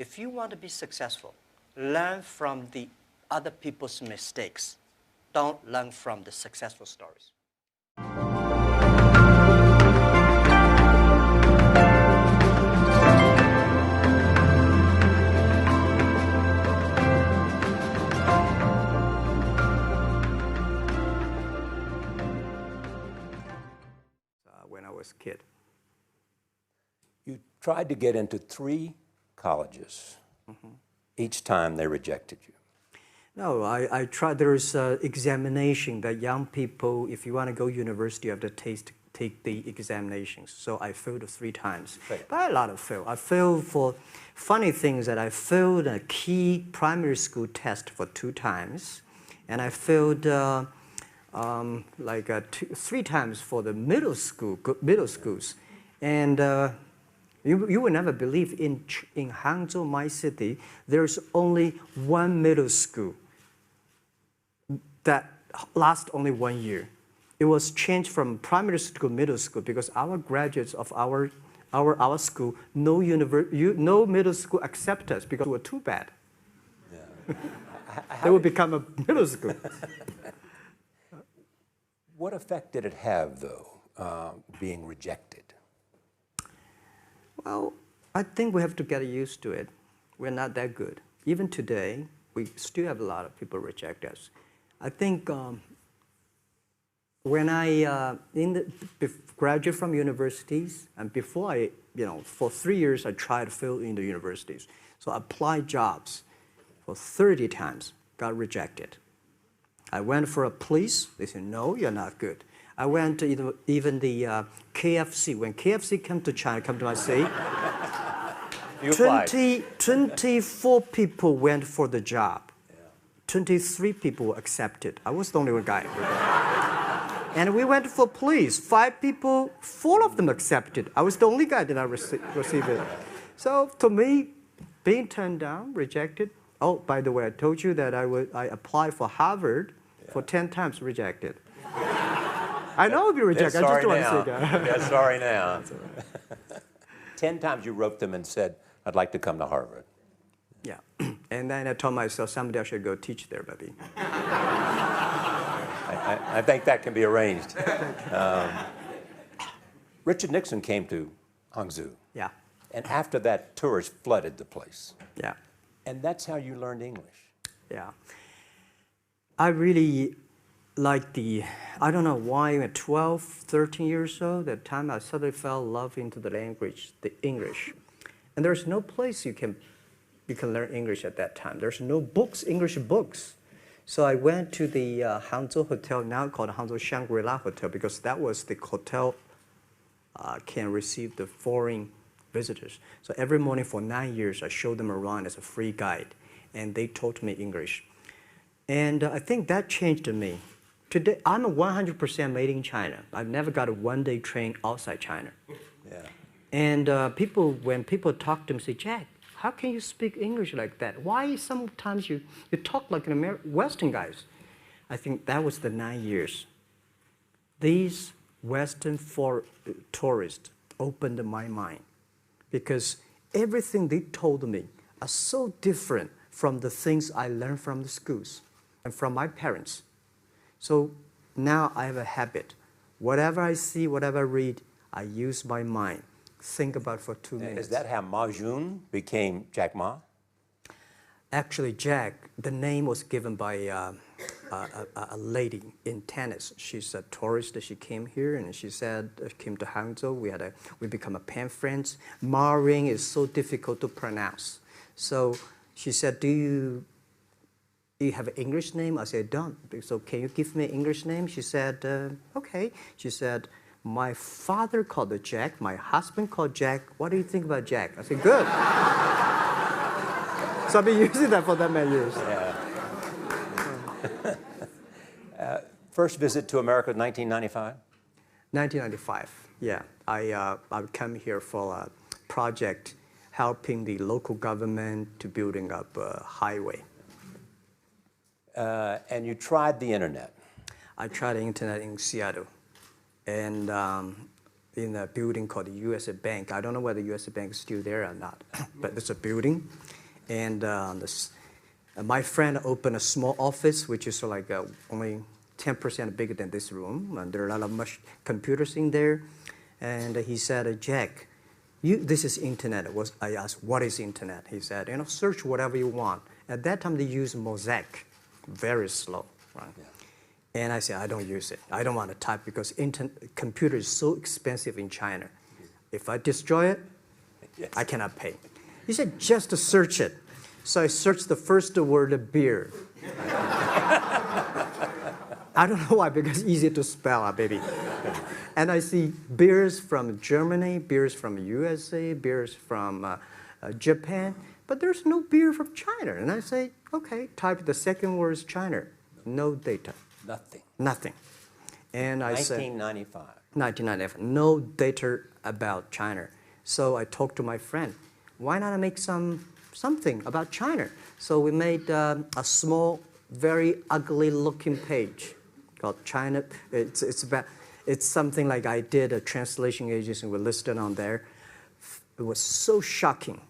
if you want to be successful, learn from the other people's mistakes. Don't learn from the successful stories. When I was a kid. You tried to get into 3 colleges. Each time they rejected you. No, I tried. There's an examination that young people, if you want to go to university, you have to take the examinations. So I failed 3 times. Right. But a lot of fail. I failed for funny things that I failed a key primary school test for 2 times. And I failed 3 times for the middle schools. And you will never believe in Hangzhou, my city, there's only 1 middle school that lasts only 1 year. It was changed from primary school to middle school because our graduates of our school, no middle school accept us because we're too bad. Yeah. They will become a middle school. What effect did it have, though, being rejected? Well, I think we have to get used to it. We're not that good. Even today, we still have a lot of people reject us. I think when I graduated from universities, and before for 3 years, I tried to fill in the universities. So I applied jobs for 30 times, got rejected. I went for a police. They said, no, you're not good. I went to even the KFC. When KFC came to China, come to my city, 24 people went for the job. 23 people were accepted. I was the only one guy. And we went for police. 5 people, 4 of them accepted. I was the only guy that I received it. So to me, being turned down, rejected. Oh, by the way, I told you that I applied for Harvard for 10 times, rejected. I know I'll be rejected. I just don't want to say that. Yeah, sorry now. 10 times you wrote them and said, I'd like to come to Harvard. Yeah. And then I told myself, someday I should go teach there, baby. I think that can be arranged. Richard Nixon came to Hangzhou. Yeah. And after that, tourists flooded the place. Yeah. And that's how you learned English. Yeah. I really like I don't know why, at 12, 13 years old, that time I suddenly fell in love into the language, the English. And there's no place you can learn English at that time. There's no books, English books. So I went to the Hangzhou Hotel, now called Hangzhou Shangri-La Hotel, because that was the hotel can receive the foreign visitors. So every morning for 9 years, I showed them around as a free guide, and they taught me English. And I think that changed me. Today, I'm 100% made in China. I've never got a one-day train outside China. Yeah. And when people talk to me, say, Jack, how can you speak English like that? Why sometimes you talk like an Western guys? I think that was the 9 years. These Western tourists opened my mind because everything they told me are so different from the things I learned from the schools and from my parents. So now I have a habit. Whatever I see, whatever I read, I use my mind. Think about for 2 minutes. Is that how Ma Jun became Jack Ma? Actually, Jack, the name was given by a lady in tennis. She's a tourist. She came here and she said, came to Hangzhou. We become a pen friends. Ma Ring is so difficult to pronounce. So she said, do you have an English name? I said, don't. So can you give me an English name? She said, okay. She said, my father called it Jack. My husband called Jack. What do you think about Jack? I said, good. So I've been using that for that many years. Yeah. First visit to America, 1995? 1995, yeah. I came here for a project helping the local government to building up a highway. And you tried the internet. I tried the internet in Seattle. And in a building called the USA Bank. I don't know whether the USA Bank is still there or not, but it's a building. And my friend opened a small office, which is like only 10% bigger than this room. And there are a lot of computers in there. And he said, Jack, this is internet. I asked, what is internet? He said, search whatever you want. At that time, they used Mosaic, very slow. Right? Yeah. And I said, I don't use it. I don't want to type because computer is so expensive in China. If I destroy it, yes, I cannot pay. He said, just to search it. So I searched the first word, beer. I don't know why, because it's easy to spell, baby. And I see beers from Germany, beers from USA, beers from Japan, but there's no beer from China. And I say, okay, type the second word is China. No data. Nothing. And I said, 1995, no data about China. So I talked to my friend, why not make something about China? So we made a small, very ugly looking page called China. It's something like I did a translation agency, we listed on there. It was so shocking.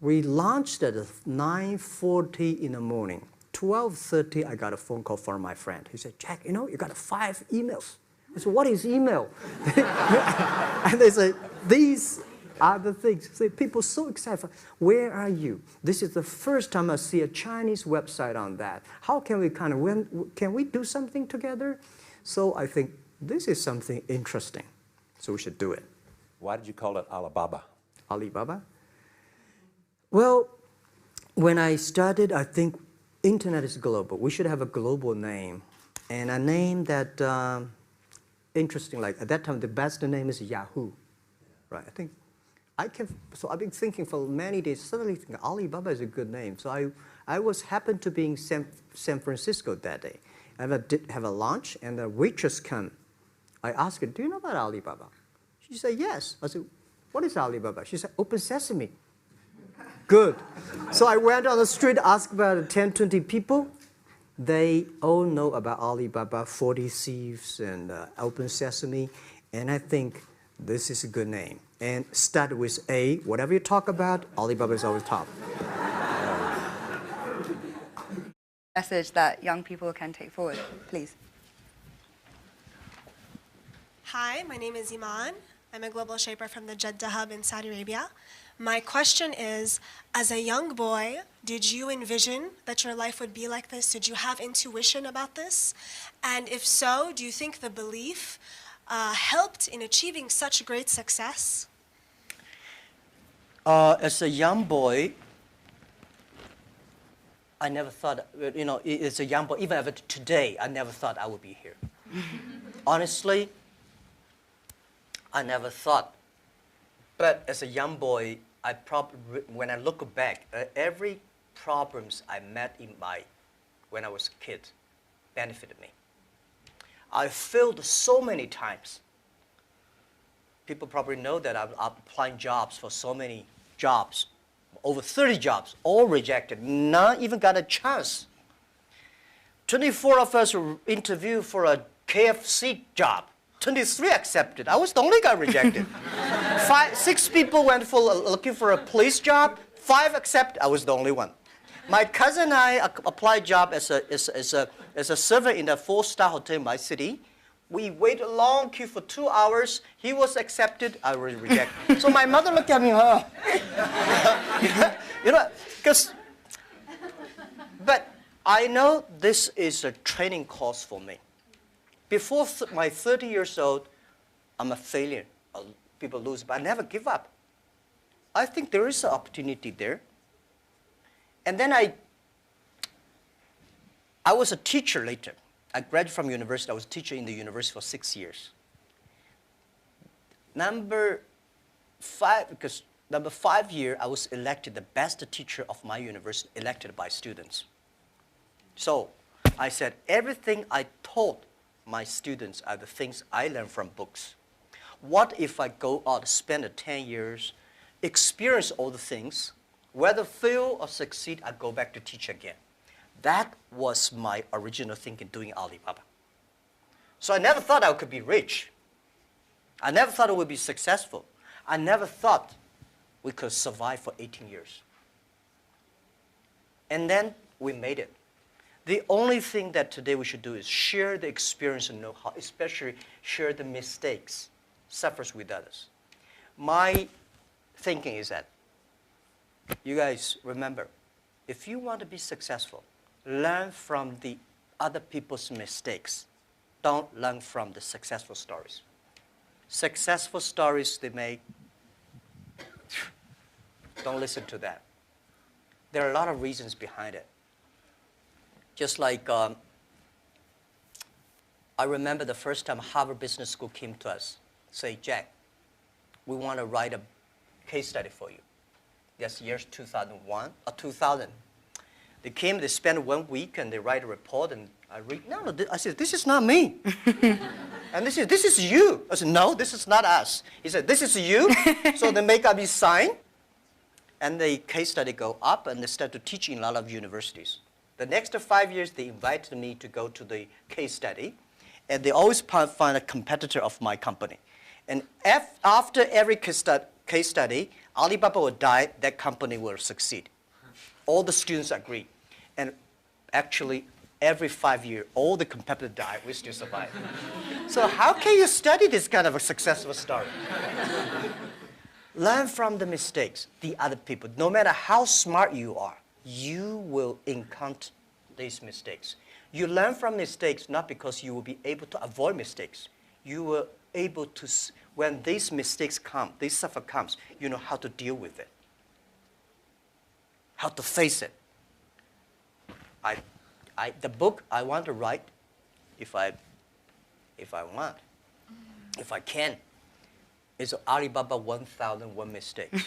We launched at 9:40 in the morning. 12:30, I got a phone call from my friend. He said, Jack, you got 5 emails. I said, what is email? And they said, these are the things. So people so excited. Where are you? This is the first time I see a Chinese website on that. How can we can we do something together? So I think this is something interesting. So we should do it. Why did you call it Alibaba? Alibaba? Well, when I started, I think internet is global. We should have a global name. And a name that, interesting, like at that time, the best name is Yahoo. Right, so I've been thinking for many days, suddenly thinking Alibaba is a good name. So I happened to be in San Francisco that day. I did have a lunch, and the waitress came. I asked her, do you know about Alibaba? She said, yes. I said, what is Alibaba? She said, Open Sesame. Good. So I went on the street, asked about 10, 20 people. They all know about Alibaba, 40 Thieves, and Open Sesame. And I think this is a good name. And start with A. Whatever you talk about, Alibaba is always top. Message that young people can take forward, please. Hi, my name is Iman. I'm a global shaper from the Jeddah Hub in Saudi Arabia. My question is, as a young boy, did you envision that your life would be like this? Did you have intuition about this? And if so, do you think the belief helped in achieving such great success? As a young boy, I never thought, as a young boy, even today, I never thought I would be here. Honestly, I never thought. But as a young boy, when I look back, every problems I met when I was a kid benefited me. I failed so many times. People probably know that I'm applying jobs for so many jobs, over 30 jobs, all rejected, not even got a chance. 24 of us were interviewed for a KFC job. 23 accepted. I was the only guy rejected. 6 people went for looking for a police job. 5 accepted. I was the only one. My cousin and I applied job as a server in a 4-star hotel in my city. We waited a long queue for 2 hours. He was accepted. I was rejected. So my mother looked at me, but I know this is a training course for me. Before my 30 years old, I'm a failure. People lose, but I never give up. I think there is an opportunity there. And then I was a teacher later. I graduated from university. I was a teacher in the university for 6 years. Number 5 year, I was elected the best teacher of my university, elected by students. So I said, everything I taught my students are the things I learned from books. What if I go out, spend 10 years, experience all the things, whether fail or succeed, I go back to teach again. That was my original thinking doing Alibaba. So I never thought I could be rich. I never thought it would be successful. I never thought we could survive for 18 years. And then we made it. The only thing that today we should do is share the experience and know-how, especially share the mistakes, suffers with others. My thinking is that, you guys remember, if you want to be successful, learn from the other people's mistakes. Don't learn from the successful stories. Successful stories they make, don't listen to that. There are a lot of reasons behind it. Just like I remember the first time Harvard Business School came to us, say, Jack, we want to write a case study for you. That's years 2001 or 2000. They came, they spent 1 week, and they write a report, and I read, no, I said, this is not me. And they said, this is you. I said, no, this is not us. He said, this is you. So they make up his sign, and the case study go up, and they start to teach in a lot of universities. The next 5 years, they invited me to go to the case study, and they always find a competitor of my company. And after every case study, Alibaba will die, that company will succeed. All the students agree. And actually, every 5 years, all the competitors die, we still survive. So how can you study this kind of a successful story? Learn from the mistakes, the other people. No matter how smart you are, you will encounter these mistakes. You learn from mistakes not because you will be able to avoid mistakes. You will able to, when these mistakes come, this suffer comes, you know how to deal with it, how to face it. The book I want to write, if I can, is Alibaba 1001 Mistakes.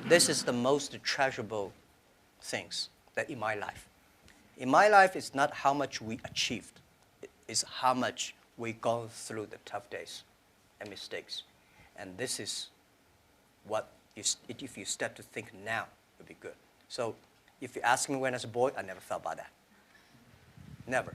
This is the most treasurable things that in my life. In my life, it's not how much we achieved. It's how much we gone through the tough days and mistakes. And this is what, if you start to think now, it would be good. So if you ask me when I was a boy, I never thought about that. Never.